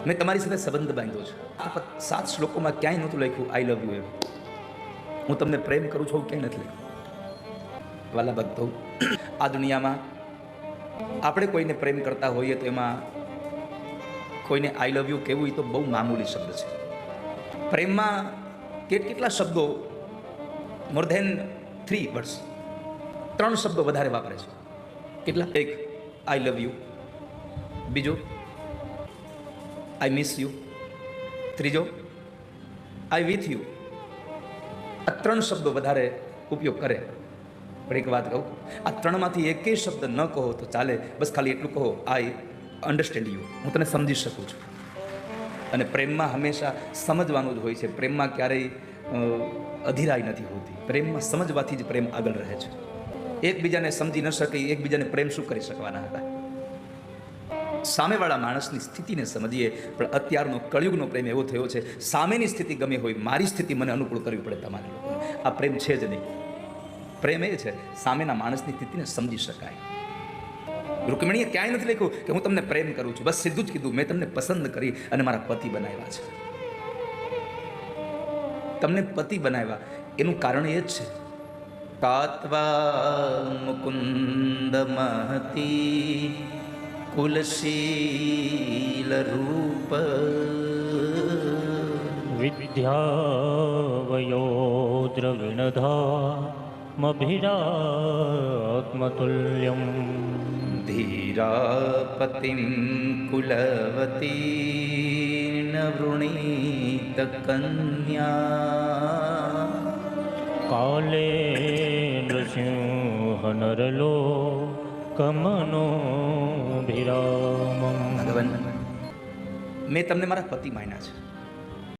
મેં તમારી સાથે સંબંધ બાંધ્યો છે. 7 શ્લોકોમાં ક્યાંય નહોતું લખ્યું આઈ લવ યુ એમ. હું તમને પ્રેમ કરું છું ક્યાંય નથી લખ્યું. વાલા ભક્તો, આ દુનિયામાં આપણે કોઈને પ્રેમ કરતા હોઈએ તો એમાં કોઈને આઈ લવ યુ કહેવું એ તો બહુ મામૂલી શબ્દ છે. પ્રેમમાં કેટલા શબ્દો, મોર ધેન 3 વર્ડ્સ, 3 શબ્દો વધારે વાપરે છે. કેટલા? એક આઈ લવ યુ, બીજો આઈ મિસ યુ, ત્રીજો આઈ વિથ યુ. આ 3 શબ્દો વધારે ઉપયોગ કરે. પણ એક વાત કહું, આ 3માંથી એકેય શબ્દ ન કહો તો ચાલે, બસ ખાલી એટલું કહો આઈ અન્ડરસ્ટેન્ડ યુ, હું તને સમજી શકું છું. અને પ્રેમમાં હંમેશા સમજવાનું જ હોય છે. પ્રેમમાં ક્યારેય અધીરાઈ નથી હોતી. પ્રેમમાં સમજવાથી જ પ્રેમ આગળ રહે છે. એકબીજાને સમજી ન શકે, એકબીજાને પ્રેમ શું કરી શકવાના હતા? સામેવાળા માણસની સ્થિતિને સમજીએ. પણ અત્યારનો કળિયુગનો પ્રેમ એવો થયો છે, સામેની સ્થિતિ ગમે હોય, મારી સ્થિતિ મને અનુકૂળ કરવી પડે તમારે લોકોને. આ પ્રેમ છે જ નહીં. પ્રેમ એ છે સામેના માણસની સ્થિતિને સમજી શકાય. રૂકમિણીએ ક્યાંય નથી લખ્યું કે હું તમને પ્રેમ કરું છું. બસ સીધું જ કીધું, મેં તમને પસંદ કરી અને મારા પતિ બનાવ્યા છે. તમને પતિ બનાવ્યા એનું કારણ એ જ છે, કાત્વા મુકુંદ મહતી કુલશીલ રૂપ વિદ્યા દ્રવિણધા મભિરાત્મતુલ્યમ ધીરાપતિમ કુલવતી ન વૃણીત કન્યા કાલે નૃસિંહ નરલો કમનો ભિરામમ. ભગવાન, મેં તમને મારા પતિ માન્યા છે.